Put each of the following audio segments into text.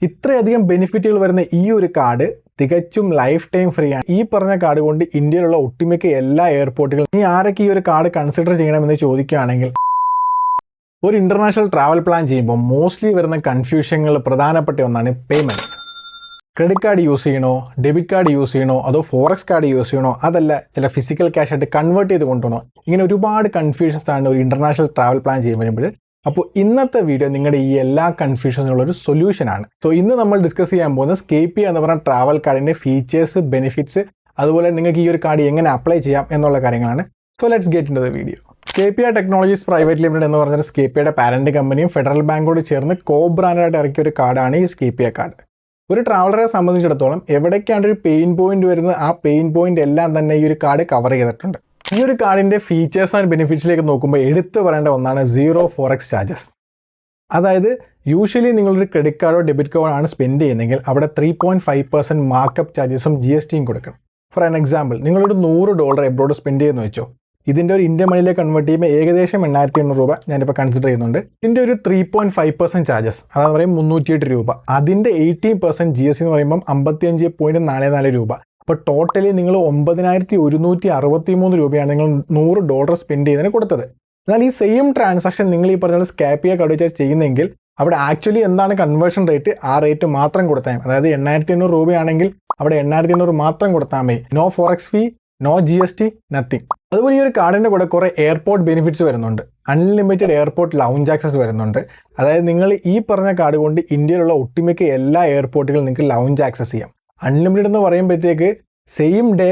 ഇത്രയധികം ബെനിഫിറ്റുകൾ വരുന്ന ഈ ഒരു കാർഡ് തികച്ചും ലൈഫ് ടൈം ഫ്രീ ആണ്. ഈ പറഞ്ഞ കാർഡ് കൊണ്ട് ഇന്ത്യയിലുള്ള ഒട്ടുമിക്ക എല്ലാ എയർപോർട്ടുകളും നീ ആരൊക്കെ ഈ ഒരു കാർഡ് കൺസിഡർ ചെയ്യണമെന്ന് ചോദിക്കുകയാണെങ്കിൽ, ഒരു ഇന്റർനാഷണൽ ട്രാവൽ പ്ലാൻ ചെയ്യുമ്പോൾ മോസ്റ്റ്ലി വരുന്ന കൺഫ്യൂഷനുകൾ പ്രധാനപ്പെട്ട ഒന്നാണ് പേയ്മെന്റ്. ക്രെഡിറ്റ് കാർഡ് യൂസ് ചെയ്യണോ, ഡെബിറ്റ് കാർഡ് യൂസ് ചെയ്യണോ, അതോ ഫോറക്സ് കാർഡ് യൂസ് ചെയ്യണോ, അതല്ല ചില ഫിസിക്കൽ ക്യാഷ് ആയിട്ട് കൺവേർട്ട് ചെയ്ത് കൊണ്ടുപോകണോ, ഇങ്ങനെ ഒരുപാട് കൺഫ്യൂഷൻസ് ആണ് ഒരു ഇന്റർനാഷണൽ ട്രാവൽ പ്ലാൻ ചെയ്യുമ്പോൾ വരുമ്പോൾ. അപ്പോൾ ഇന്നത്തെ വീഡിയോ നിങ്ങളുടെ ഈ എല്ലാ കൺഫ്യൂഷനുള്ളൊരു സൊല്യൂഷനാണ്. സോ ഇന്ന് നമ്മൾ ഡിസ്കസ് ചെയ്യാൻ പോകുന്നത് സ്കേപ്പിയ എന്ന് പറഞ്ഞ ട്രാവൽ കാർഡിൻ്റെ ഫീച്ചേഴ്സ്, ബെനിഫിറ്റ്സ്, അതുപോലെ നിങ്ങൾക്ക് ഈ ഒരു കാർഡ് എങ്ങനെ അപ്ലൈ ചെയ്യാം എന്നുള്ള കാര്യങ്ങളാണ്. So let's get into the video. Scapia Technologies Private Limited എന്ന് പറഞ്ഞാൽ സ്കേപ്പിയയുടെ പാരന്റ് കമ്പനിയും ഫെഡറൽ ബാങ്കോട് ചേർന്ന് കോ ബ്രാൻഡായിട്ട് ഇറക്കിയ ഒരു കാർഡാണ് ഈ സ്കേപ്പിയ കാർഡ്. ഒരു ട്രാവലറെ സംബന്ധിച്ചിടത്തോളം എവിടേക്കാണ് ഒരു പെയിൻ പോയിന്റ് വരുന്നത്, ആ പെയിൻ പോയിന്റ് എല്ലാം തന്നെ ഈ ഒരു കാർഡ് കവർ ചെയ്തിട്ടുണ്ട്. ഈ ഒരു കാർഡിൻ്റെ ഫീച്ചേഴ്സ് ആൻഡ് ബെനിഫിറ്റ്സിലേക്ക് നോക്കുമ്പോൾ എടുത്തു പറയേണ്ട ഒന്നാണ് സീറോ ഫോറക്സ് ചാർജസ്. അതായത് യൂഷ്വലി നിങ്ങളൊരു ക്രെഡിറ്റ് കാർഡോ ഡെബിറ്റ് കാർഡോ ആണ് സ്പെൻഡ് ചെയ്യുന്നതെങ്കിൽ അവിടെ 3.5% മാർക്കപ്പ് ചാർജസും GSTയും കൊടുക്കണം. ഫോർ ആൻ എക്സാമ്പിൾ, നിങ്ങളൊരു $100 എബ്രോഡ് സ്പെൻഡ് ചെയ്യുമെന്ന് വെച്ചോ. ഇതിൻ്റെ ഒരു ഇന്ത്യൻ മണിയിലേക്ക് കൺവേർട്ട് ചെയ്യുമ്പോൾ ഏകദേശം 8,800 രൂപ ഞാനിപ്പോൾ കൺസിഡർ ചെയ്യുന്നുണ്ട്. ഇതിൻ്റെ ഒരു 3.5% ചാർജസ്, അതായത് പറയും 308 രൂപ. അതിൻ്റെ 18% GST എന്ന് പറയുമ്പം 55.44 രൂപ. അപ്പോൾ ടോട്ടലി നിങ്ങൾ 9,163 രൂപയാണ് നിങ്ങൾ $100 സ്പെൻഡ് ചെയ്യുന്നതിന് കൊടുത്തത്. എന്നാൽ ഈ സെയിം ട്രാൻസാക്ഷൻ നിങ്ങൾ ഈ പറഞ്ഞ സ്കാപ്പിയ കാർഡ് വെച്ച് ചെയ്യുന്നെങ്കിൽ അവിടെ ആക്ച്വലി എന്താണ് കൺവേർഷൻ റേറ്റ്, ആ റേറ്റ് മാത്രം കൊടുത്താൽ മതി. അതായത് 8,800 രൂപയാണെങ്കിൽ അവിടെ 8,800 മാത്രം കൊടുത്താൽ മതി. നോ ഫോറക്സ് ഫീ, നോ GST, നത്തിങ്. അതുപോലെ ഈ ഒരു കാർഡിൻ്റെ കൂടെ കുറേ എയർപോർട്ട് ബെനിഫിറ്റ്സ് വരുന്നുണ്ട്. അൺലിമിറ്റഡ് എയർപോർട്ട് ലൗഞ്ച് ആക്സസ് വരുന്നുണ്ട്. അതായത് നിങ്ങൾ ഈ പറഞ്ഞ കാർഡ് കൊണ്ട് ഇന്ത്യയിലുള്ള ഒട്ടുമിക്ക എല്ലാ എയർപോർട്ടുകളും നിങ്ങൾക്ക് ലൗഞ്ച് ആക്സസ് ചെയ്യാം. അൺലിമിറ്റഡ് എന്ന് പറയുമ്പോഴത്തേക്ക് same day,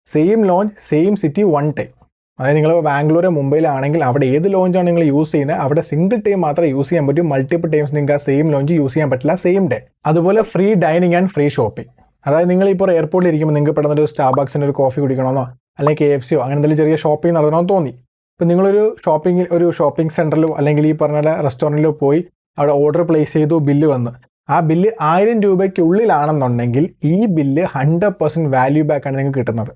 same launch, same city, one time. അതായത് നിങ്ങൾ ബാംഗ്ലൂർ, മുംബൈയിലാണെങ്കിൽ അവിടെ ഏത് ലോഞ്ചാണ് നിങ്ങൾ യൂസ് ചെയ്യുന്നത് അവിടെ സിംഗിൾ ടൈം മാത്രമേ യൂസ് ചെയ്യാൻ പറ്റൂ. മൾട്ടിപ്പിൾ ടൈംസ് നിങ്ങൾക്ക് ആ സെയിം ലോഞ്ച് യൂസ് ചെയ്യാൻ പറ്റില്ല സെയിം ഡേ. അതുപോലെ free dining and free shopping. അതായത് നിങ്ങളിപ്പോൾ എയർപോർട്ടിൽ ഇരിക്കുമ്പോൾ നിങ്ങൾക്ക് പെട്ടെന്ന് ഒരു സ്റ്റാർബക്സിൻ്റെ ഒരു കോഫി കുടിക്കണമെന്നോ അല്ലെങ്കിൽ KFCയോ അങ്ങനെ എന്തെങ്കിലും ചെറിയ ഷോപ്പിംഗ് നടത്തണമെന്ന് തോന്നി. ഇപ്പോൾ നിങ്ങളൊരു ഷോപ്പിംഗ് സെൻറ്ററിലോ അല്ലെങ്കിൽ ഈ പറഞ്ഞ റെസ്റ്റോറൻറ്റിലോ പോയി അവിടെ ഓർഡർ പ്ലേസ് ചെയ്തു, ബില്ല് വന്ന് ആ ബില്ല് 1000 രൂപയ്ക്കുള്ളിലാണെന്നുണ്ടെങ്കിൽ ഈ ബില്ല് 100% വാല്യൂ ബാക്കാണ് നിങ്ങൾക്ക് കിട്ടുന്നത്.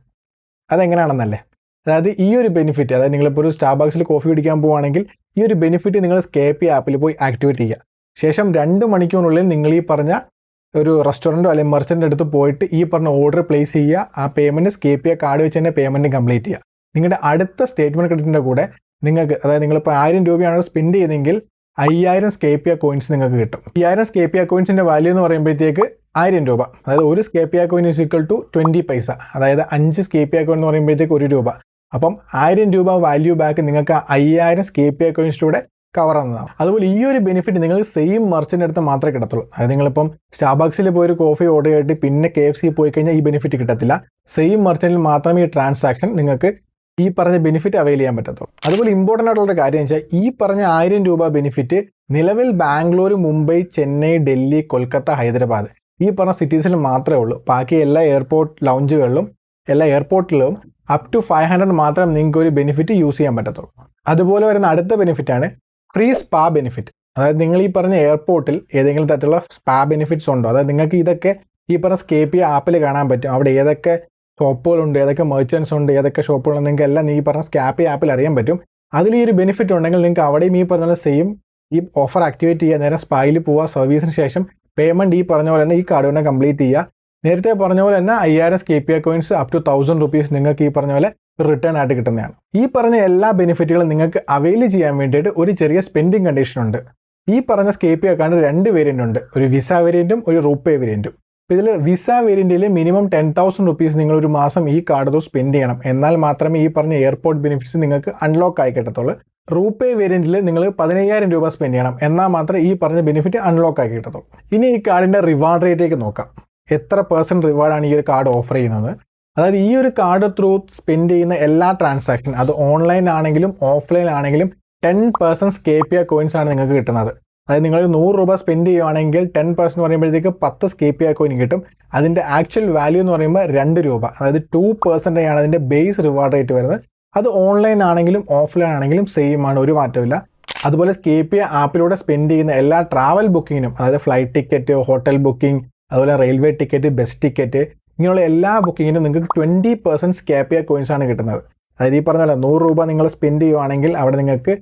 അതെങ്ങനെയാണെന്നല്ലേ, അതായത് ഈ ഒരു ബെനിഫിറ്റ്, അതായത് നിങ്ങളിപ്പോൾ ഒരു സ്റ്റാർബക്സിൽ കോഫി കുടിക്കാൻ പോവുകയാണെങ്കിൽ ഈ ഒരു ബെനിഫിറ്റ് നിങ്ങൾ സ്കേപ്പിയ ആപ്പിൽ പോയി ആക്ടിവേറ്റ് ചെയ്യുക. ശേഷം 2 മണിക്കൂറിനുള്ളിൽ നിങ്ങൾ ഈ പറഞ്ഞ ഒരു റെസ്റ്റോറൻറ്റോ അല്ലെങ്കിൽ മെർച്ചൻ്റെ അടുത്ത് പോയിട്ട് ഈ പറഞ്ഞ ഓർഡർ പ്ലേസ് ചെയ്യുക. ആ പേയ്മെൻറ്റ് സ്കേപ്പിയ കാർഡ് വെച്ച് തന്നെ പേയ്മെൻറ്റ് കംപ്ലീറ്റ് ചെയ്യുക. നിങ്ങളുടെ അടുത്ത സ്റ്റേറ്റ്മെൻറ്റ് ക്രെഡിറ്റിൻ്റെ കൂടെ നിങ്ങൾക്ക്, അതായത് നിങ്ങളിപ്പോൾ 1000 രൂപയാണ് സ്പെൻഡ് ചെയ്തെങ്കിൽ 5000 സ്കേപ്പിയ കോയിൻസ് നിങ്ങൾക്ക് കിട്ടും. 5000 സ്കേപ്പിയ കോയിൻസിൻ്റെ വാല്യൂ എന്ന് പറയുമ്പോഴത്തേക്ക് 1000 രൂപ. അതായത് ഒരു സ്കേപ്പിയ കോയിൻ ഈസ് ഈക്വൽ ടു 20 പൈസ. അതായത് 5 സ്കേപ്പിയ കോയിൻ എന്ന് പറയുമ്പോഴത്തേക്ക് 1 രൂപ. അപ്പം 1000 രൂപ വാല്യൂ ബാക്ക് നിങ്ങൾക്ക് 5000 സ്കേപ്പിയ കോയിൻസിലൂടെ കവർ ആവുന്നതാണ്. അതുപോലെ ഈ ഒരു ബെനിഫിറ്റ് നിങ്ങൾ സെയിം മെർച്ചൻ്റെ അടുത്ത് മാത്രമേ കിട്ടത്തുള്ളൂ. അതായത് നിങ്ങളിപ്പം സ്റ്റാർബക്സിൽ പോയി ഒരു കോഫി ഓർഡർ ചെയ്തിട്ട് പിന്നെ KFC പോയി കഴിഞ്ഞാൽ ഈ ബെനിഫിറ്റ് കിട്ടത്തില്ല. സെയിം മെർച്ചൻറ്റിൽ മാത്രമേ ഈ ട്രാൻസാക്ഷൻ നിങ്ങൾക്ക് ഈ പറഞ്ഞ ബെനിഫിറ്റ് അവൈൽ ചെയ്യാൻ പറ്റത്തുള്ളൂ. അതുപോലെ ഇമ്പോർട്ടൻ്റ് ആയിട്ടുള്ള കാര്യം വെച്ചാൽ ഈ പറഞ്ഞ 1000 രൂപ ബെനിഫിറ്റ് നിലവിൽ ബാംഗ്ലൂർ, മുംബൈ, ചെന്നൈ, ഡൽഹി, കൊൽക്കത്ത, ഹൈദരാബാദ് ഈ പറഞ്ഞ സിറ്റീസിൽ മാത്രമേ ഉള്ളൂ. ബാക്കി എല്ലാ എയർപോർട്ട് ലൗഞ്ചുകളിലും എല്ലാ എയർപോർട്ടിലും അപ് ടു 500 മാത്രം നിങ്ങൾക്ക് ഒരു ബെനിഫിറ്റ് യൂസ് ചെയ്യാൻ പറ്റത്തുള്ളൂ. അതുപോലെ വരുന്ന അടുത്ത ബെനിഫിറ്റാണ് ഫ്രീ സ്പാ ബെനിഫിറ്റ്. അതായത് നിങ്ങൾ ഈ പറഞ്ഞ എയർപോർട്ടിൽ ഏതെങ്കിലും തരത്തിലുള്ള സ്പാ ബെനിഫിറ്റ്സ് ഉണ്ടോ, അതായത് നിങ്ങൾക്ക് ഇതൊക്കെ ഈ പറഞ്ഞ സ്കേപ്പിയ ആപ്പിൽ കാണാൻ പറ്റും. അവിടെ ഏതൊക്കെ ഷോപ്പുകളുണ്ട്, ഏതൊക്കെ മെർച്ചൻസ് ഉണ്ട്, ഏതൊക്കെ ഷോപ്പുകളുണ്ട്, നിങ്ങൾക്ക് എല്ലാം ഈ പറഞ്ഞ സ്കാപ്പിയ ആപ്പിൽ അറിയാൻ പറ്റും. അതിൽ ഈ ഒരു ബെനിഫിറ്റ് ഉണ്ടെങ്കിൽ നിങ്ങൾക്ക് അവിടെയും ഈ പറഞ്ഞ സെയിം ഈ ഓഫർ ആക്ടിവേറ്റ് ചെയ്യുക, നേരെ സ്പായിൽ പോവുക, സർവീസിന് ശേഷം പേയ്മെൻറ്റ് ഈ പറഞ്ഞ പോലെ തന്നെ ഈ കാർഡ് തന്നെ കംപ്ലീറ്റ് ചെയ്യുക. നേരത്തെ പറഞ്ഞ പോലെ തന്നെ 5000 സ്കേപ്പിയ കോയിൻസ് അപ് ടു 1000 റുപ്പീസ് നിങ്ങൾക്ക് ഈ പറഞ്ഞ പോലെ റിട്ടേൺ ആയിട്ട് കിട്ടുന്നതാണ്. ഈ പറഞ്ഞ എല്ലാ ബെനിഫിറ്റുകളും നിങ്ങൾക്ക് അവൈൽ ചെയ്യാൻ വേണ്ടിയിട്ട് ഒരു ചെറിയ സ്പെൻഡിങ് കണ്ടീഷൻ ഉണ്ട്. ഈ പറഞ്ഞ സ്കേപ്പിയ കാർഡ് 2 വേരിയൻ്റ് ഉണ്ട്, ഒരു വിസ വേരിയൻറ്റും ഒരു റൂപേ വേരിയൻറ്റും. ഇതിൽ വിസ വേരിയൻറ്റിൽ മിനിമം 10,000 റുപ്പീസ് നിങ്ങൾ ഒരു മാസം ഈ കാർഡ് സ്പെൻഡ് ചെയ്യണം. എന്നാൽ മാത്രമേ ഈ പറഞ്ഞ എയർപോർട്ട് ബെനിഫിറ്റ്സ് നിങ്ങൾക്ക് അൺലോക്ക് ആയി കിട്ടത്തുള്ളൂ. റൂപേ വേരിയൻറ്റിൽ നിങ്ങൾ 15,000 രൂപ സ്പെൻഡ് ചെയ്യണം. എന്നാൽ മാത്രമേ ഈ പറഞ്ഞ ബെനിഫിറ്റ് അൺലോക്ക് ആയി കിട്ടത്തുള്ളൂ. ഇനി ഈ കാർഡിൻ്റെ റിവാർഡ് റേറ്റിലേക്ക് നോക്കാം. എത്ര % റിവാർഡാണ് ഈ ഒരു കാർഡ് ഓഫർ ചെയ്യുന്നത്. അതായത് ഈ ഒരു കാർഡ് ത്രൂ സ്പെൻഡ് ചെയ്യുന്ന എല്ലാ ട്രാൻസാക്ഷൻ, അത് ഓൺലൈൻ ആണെങ്കിലും ഓഫ്ലൈൻ ആണെങ്കിലും 10% സ്കേപ്പിയ കോയിൻസ് ആണ് നിങ്ങൾക്ക് കിട്ടുന്നത്. അതായത് നിങ്ങൾ 100 രൂപ സ്പെൻഡ് ചെയ്യുകയാണെങ്കിൽ 10% എന്ന് പറയുമ്പോഴത്തേക്ക് 10 സ്കേപ്പിയ കോയിൻ കിട്ടും. അതിൻ്റെ ആക്ച്വൽ വാല്യൂ എന്ന് പറയുമ്പോൾ 2 രൂപ. അതായത് 2% ആണ് അതിൻ്റെ ബേസ് റിവാർഡ് റേറ്റ് വരുന്നത്. അത് ഓൺലൈൻ ആണെങ്കിലും ഓഫ്ലൈൻ ആണെങ്കിലും സെയിം ആണ്, ഒരു മാറ്റമില്ല. അതുപോലെ സ്കേപ്പിയ ആപ്പിലൂടെ സ്പെൻഡ് ചെയ്യുന്ന എല്ലാ ട്രാവൽ ബുക്കിങ്ങിനും, അതായത് ഫ്ലൈറ്റ് ടിക്കറ്റ്, ഹോട്ടൽ ബുക്കിംഗ്, അതുപോലെ റെയിൽവേ ടിക്കറ്റ്, ബസ് ടിക്കറ്റ്, ഇങ്ങനെയുള്ള എല്ലാ ബുക്കിങ്ങിനും നിങ്ങൾക്ക് 20% സ്കേപ്പിയ കോയിൻസ് ആണ് കിട്ടുന്നത്. അതായത് ഈ പറഞ്ഞ 100 രൂപ നിങ്ങൾ സ്പെൻഡ് ചെയ്യുവാണെങ്കിൽ അവിടെ നിങ്ങൾക്ക്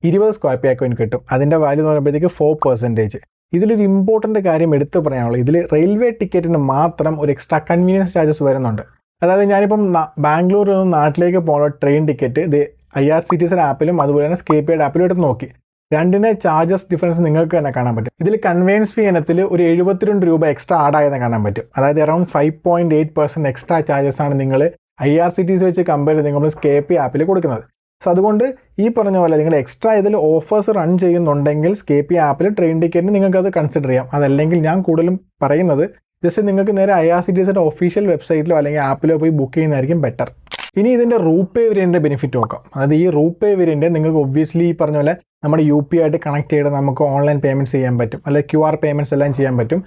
20 സ്കേപ്പിയ കോയിൻ കിട്ടും. അതിൻ്റെ വാല്യൂ എന്ന് പറയുമ്പോഴത്തേക്ക് 4%. ഇതിലൊരു ഇമ്പോർട്ടൻ്റ് കാര്യം എടുത്തു പറയാനുള്ളത്, ഇതിൽ റെയിൽവേ ടിക്കറ്റിന് മാത്രം ഒരു എക്സ്ട്രാ കൺവീനിയൻസ് ചാർജസ് വരുന്നുണ്ട്. അതായത് ഞാനിപ്പം ബാംഗ്ലൂരിൽ നിന്ന് നാട്ടിലേക്ക് പോകുന്ന ട്രെയിൻ ടിക്കറ്റ് ഇത് IRCTC ആപ്പിലും അതുപോലെ തന്നെ സ്കേപ്പിയുടെ ആപ്പിലും എടുത്ത് നോക്കി. രണ്ടിന് ചാർജസ് ഡിഫറൻസ് നിങ്ങൾക്ക് തന്നെ കാണാൻ പറ്റും. ഇതിൽ കൺവെയൻസ് ഫീ ഇനത്തിൽ ഒരു 72 രൂപ എക്സ്ട്രാ ആഡ് ആയെന്ന് കാണാൻ പറ്റും. അതായത് അറൌണ്ട് 5.8% എക്സ്ട്രാ ചാർജസ് ആണ് നിങ്ങൾ IRCTC വെച്ച് കമ്പയർ ചെയ്ത് നമ്മൾ സ്കേപ്പി ആപ്പിൽ കൊടുക്കുന്നത്. സോ അതുകൊണ്ട് ഈ പറഞ്ഞ പോലെ നിങ്ങൾ എക്സ്ട്രാ ഇതിൽ ഓഫേഴ്സ് റൺ ചെയ്യുന്നുണ്ടെങ്കിൽ സ്കേപ്പി ആപ്പിൽ ട്രെയിൻ ടിക്കറ്റിന് നിങ്ങൾക്ക് അത് കൺസിഡർ ചെയ്യാം. അതല്ലെങ്കിൽ ഞാൻ കൂടുതലും പറയുന്നത് ജസ്റ്റ് നിങ്ങൾക്ക് നേരെ IRCTCയുടെ ഒഫീഷ്യൽ വെബ്സൈറ്റിലോ അല്ലെങ്കിൽ ആപ്പിലോ പോയി ബുക്ക് ചെയ്യുന്നതായിരിക്കും ബെറ്റർ. ഇനി ഇതിൻ്റെ റൂപേ വേരിയൻ്റെ ബെനിഫിറ്റ് നോക്കാം. അതായത് ഈ റൂപേ വേരിയൻ്റ് നിങ്ങൾക്ക് ഒബ്വിയസ്ലി ഈ പറഞ്ഞ പോലെ നമ്മുടെ UPI ആയിട്ട് കണക്ട് ചെയ്ത് നമുക്ക് ഓൺലൈൻ പേയ്മെൻറ്റ്സ് ചെയ്യാൻ പറ്റും, അല്ലെങ്കിൽ QR പേയ്മെൻറ്റ്സ് എല്ലാം ചെയ്യാൻ പറ്റും.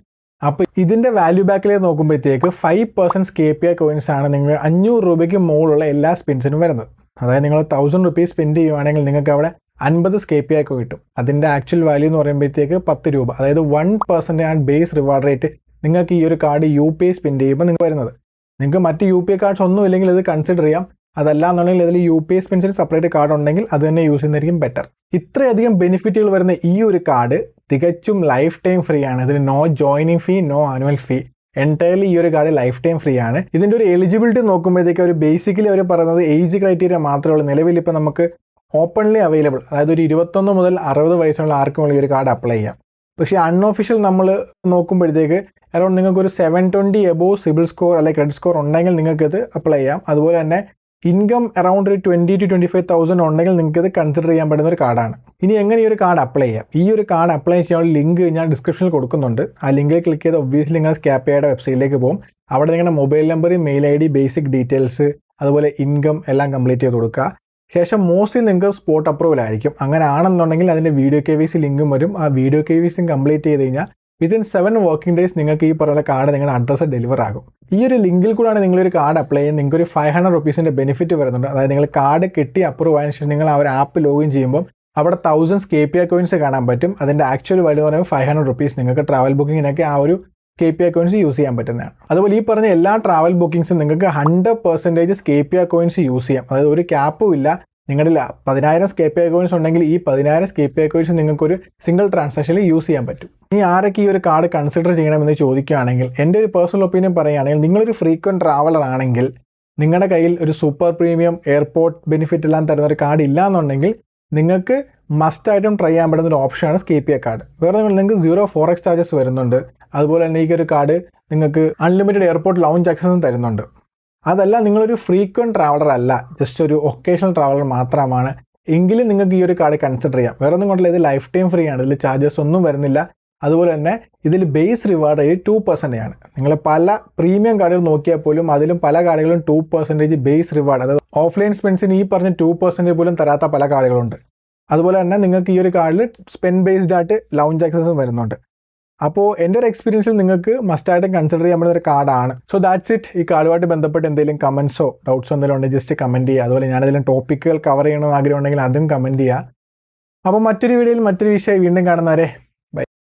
അപ്പോൾ ഇതിൻ്റെ വാല്യൂ ബാക്കിലേക്ക് നോക്കുമ്പോഴത്തേക്ക് 5% സ്കേപ്പിയ കോയിൻസ് ആണ് നിങ്ങൾ 500 രൂപയ്ക്ക് മുകളിലുള്ള എല്ലാ സ്പിൻസിനും വരുന്നത്. അതായത് നിങ്ങൾ 1000 റുപ്പീസ് സ്പെൻഡ് ചെയ്യുവാണെങ്കിൽ നിങ്ങൾക്ക് അവിടെ 50 സ്കേപ്പിയ ഒക്കെ കിട്ടും. അതിൻ്റെ ആക്ച്വൽ വാല്യൂ എന്ന് പറയുമ്പോഴത്തേക്ക് 10 രൂപ. അതായത് 1% ആണ് ബേസ് റിവാർഡ് റേറ്റ് നിങ്ങൾക്ക് ഈ ഒരു കാർഡ് UPI സ്പെൻഡ് ചെയ്യുമ്പോൾ നിങ്ങൾക്ക് വരുന്നത്. നിങ്ങൾക്ക് മറ്റ് UPI കാർഡ്സ് ഒന്നും ഇല്ലെങ്കിൽ ഇത് കൺസിഡർ ചെയ്യാം. അതല്ല എന്നുണ്ടെങ്കിൽ ഇതിൽ UPI സ്പെൻസിന് സെപ്പറേറ്റ് കാർഡ് ഉണ്ടെങ്കിൽ അത് തന്നെ യൂസ് ചെയ്യുന്നതായിരിക്കും ബെറ്റർ. ഇത്രയധികം ബെനിഫിറ്റുകൾ വരുന്ന ഈ ഒരു കാർഡ് തികച്ചും ലൈഫ് ടൈം ഫ്രീ ആണ്. ഇതിന് നോ ജോയിനിങ് ഫീ, നോ ആനുവൽ ഫീ. എൻറ്റയർലി ഈ ഒരു കാർഡ് ലൈഫ് ടൈം ഫ്രീ ആണ്. ഇതിൻ്റെ ഒരു എലിജിബിലിറ്റി നോക്കുമ്പോഴത്തേക്ക് ഒരു ബേസിക്കലി അവർ പറയുന്നത് ഏജ് ക്രൈറ്റീരിയ മാത്രമേ ഉള്ളൂ. നിലവിൽ ഇപ്പോൾ നമുക്ക് ഓപ്പൺലി അവൈലബിൾ, അതായത് ഒരു 21 മുതൽ 60 വയസ്സുള്ള ആർക്കും ഈ ഒരു കാർഡ് അപ്ലൈ ചെയ്യാം. പക്ഷേ അൺഒഫീഷ്യൽ നമ്മൾ നോക്കുമ്പോഴത്തേക്ക് അറൗണ്ട് നിങ്ങൾക്ക് ഒരു 720 എബോവ് സിബിൽ സ്കോർ അല്ലെങ്കിൽ ക്രെഡിറ്റ് സ്കോർ ഉണ്ടെങ്കിൽ നിങ്ങൾക്കിത് അപ്ലൈ ചെയ്യാം. അതുപോലെ തന്നെ ഇൻകം അറൗണ്ട് ഒരു 20,000 to 25,000 ഉണ്ടെങ്കിൽ നിങ്ങൾക്ക് ഇത് കൺസിഡർ ചെയ്യാൻ പറ്റുന്ന ഒരു കാർഡാണ്. ഇനി എങ്ങനെ ഈ ഒരു കാർഡ് അപ്ലൈ ചെയ്യാം? ഈ ഒരു കാർഡ് അപ്ലൈ ചെയ്യാനുള്ള ലിങ്ക് ഞാൻ ഡിസ്ക്രിപ്ഷനിൽ കൊടുക്കുന്നുണ്ട്. ആ ലിങ്കിൽ ക്ലിക്ക് ചെയ്ത് ഒബ്വിയസ്ലി നിങ്ങൾ സ്കാപ്പിയുടെ വെബ്സൈറ്റിലേക്ക് പോകും. അവിടെ നിങ്ങളുടെ mobile number, mail ID, basic details, അതുപോലെ ഇൻകം എല്ലാം കംപ്ലീറ്റ് ചെയ്ത് കൊടുക്കുക. ശേഷം മോസ്റ്റ്ലി നിങ്ങൾക്ക് സ്പോട്ട് അപ്രൂവൽ ആയിരിക്കും. അങ്ങനെ ആണെന്നുണ്ടെങ്കിൽ അതിൻ്റെ വീഡിയോ KYC ലിങ്കും വരും. ആ വീഡിയോ KYC കംപ്ലീറ്റ് ചെയ്ത് കഴിഞ്ഞാൽ വിത്തിൻ 7 വർക്കിംഗ് ഡേയ്സ് നിങ്ങൾക്ക് ഈ പറയുന്ന കാർഡ് നിങ്ങളുടെ അഡ്രസ്സ് ഡെലിവർ ആകും. ഈ ഒരു ലിങ്കിൽ കൂടാണ് നിങ്ങളൊരു കാർഡ് അപ്ലൈ ചെയ്യുന്നത്. നിങ്ങൾക്ക് ഒരു 500 റുപ്പീസിൻ്റെ ബെനിഫിറ്റ് വരുന്നുണ്ട്. അതായത് നിങ്ങൾ കാർഡ് കിട്ടി അപ്രൂവ് ആയതിനു ശേഷം നിങ്ങൾ ആ ഒരു ആപ്പ് ലോഗിൻ ചെയ്യുമ്പോൾ അവിടെ 1000 സ്കേപ്പിയ കോയിൻസ് കാണാൻ പറ്റും. അതിൻ്റെ ആക്ച്വൽ വാല്യൂ എന്ന് പറയുമ്പോൾ 500 റുപ്പീസ്. നിങ്ങൾക്ക് ട്രാവൽ ബുക്കിങ്ങിനൊക്കെ ആ ഒരു സ്കേപ്പിയ കോയിൻസ് യൂസ് ചെയ്യാൻ പറ്റുന്നതാണ്. അതുപോലെ ഈ പറഞ്ഞ എല്ലാ ട്രാവൽ ബുക്കിംഗ്സും നിങ്ങൾക്ക് 100% സ്കേപ്പിയ കോയിൻസ് യൂസ് ചെയ്യാം. അതായത് ഒരു ക്യാപ്പും ഇല്ല. നിങ്ങളിൽ 10,000 സ്കേപ്പിയ കോയിൻസ് ഉണ്ടെങ്കിൽ ഈ 10,000 സ്കേപ്പിയ കോയിൻസ് നിങ്ങൾക്കൊരു സിംഗിൾ ട്രാൻസാക്ഷനിൽ യൂസ് ചെയ്യാൻ പറ്റും. ഇനി ആരൊക്കെ ഈ ഒരു കാർഡ് കൺസിഡർ ചെയ്യണമെന്ന് ചോദിക്കുകയാണെങ്കിൽ എൻ്റെ ഒരു പേഴ്സണൽ ഒപ്പീനിയൻ പറയുകയാണെങ്കിൽ നിങ്ങളൊരു ഫ്രീക്വൻറ്റ് ട്രാവലർ ആണെങ്കിൽ നിങ്ങളുടെ കയ്യിൽ ഒരു സൂപ്പർ പ്രീമിയം എയർപോർട്ട് ബെനിഫിറ്റ് എല്ലാം തരുന്ന ഒരു കാർഡ് ഇല്ല എന്നുണ്ടെങ്കിൽ നിങ്ങൾക്ക് മസ്റ്റായിട്ടും ട്രൈ ചെയ്യാൻ പറ്റുന്ന ഒരു ഓപ്ഷനാണ് സ്കേപ്പിയ കാർഡ്. വേറെ നിങ്ങൾക്ക് 0 forex ചാർജസ് വരുന്നുണ്ട്. അതുപോലെ തന്നെ ഈ ഒരു കാർഡ് നിങ്ങൾക്ക് അൺലിമിറ്റഡ് എയർപോർട്ട് ലൗഞ്ച് ആക്സസും തരുന്നുണ്ട്. അതല്ല നിങ്ങളൊരു ഫ്രീക്വൻറ്റ് ട്രാവലർ അല്ല, ജസ്റ്റ് ഒരു ഒക്കേഷണൽ ട്രാവലർ മാത്രമാണ് എങ്കിലും നിങ്ങൾക്ക് ഈ ഒരു കാർഡ് കൺസിഡർ ചെയ്യാം. വേറെ ഒന്നും കൊണ്ടല്ല, ഇത് ലൈഫ് ടൈം ഫ്രീ ആണ്. ഇതിൽ ചാർജസ് ഒന്നും വരുന്നില്ല. അതുപോലെ തന്നെ ഇതിൽ ബേസ് റിവാർഡ് റേറ്റ് 2% ആണ്. നിങ്ങൾ പല പ്രീമിയം കാർഡുകൾ നോക്കിയാൽ പോലും അതിലും പല കാർഡുകളും 2% ബേസ് റിവാർഡ്, അതായത് ഓഫ്ലൈൻ സ്പെൻസിന് ഈ പറഞ്ഞ 2% പോലും തരാത്ത പല കാർഡുകളുണ്ട്. അതുപോലെ തന്നെ നിങ്ങൾക്ക് ഈ ഒരു കാർഡിൽ സ്പെൻഡ് ബേസ്ഡ് ആയിട്ട് ലൗഞ്ച് ആക്സസും വരുന്നുണ്ട്. അപ്പോൾ എൻ്റെ ഒരു എക്സ്പീരിയൻസിൽ നിങ്ങൾക്ക് മസ്റ്റായിട്ടും കൺസിഡർ ചെയ്യാൻ പറ്റുന്ന ഒരു കാർഡാണ്. So that's it. ഈ കാർഡുമായിട്ട് ബന്ധപ്പെട്ട് എന്തെങ്കിലും കമൻസോ ഡൗട്ട്സോ എന്തെങ്കിലും ഉണ്ടെങ്കിൽ ജസ്റ്റ് കമൻറ്റ് ചെയ്യുക. അതുപോലെ ഞാനതിലും ടോപ്പിക്കുകൾ കവർ ചെയ്യണമെന്ന് ആഗ്രഹം ഉണ്ടെങ്കിൽ അതും കമൻറ്റ് ചെയ്യുക. അപ്പോൾ മറ്റൊരു വീഡിയോയിൽ മറ്റൊരു വിഷയം വീണ്ടും കാണുന്നവരെ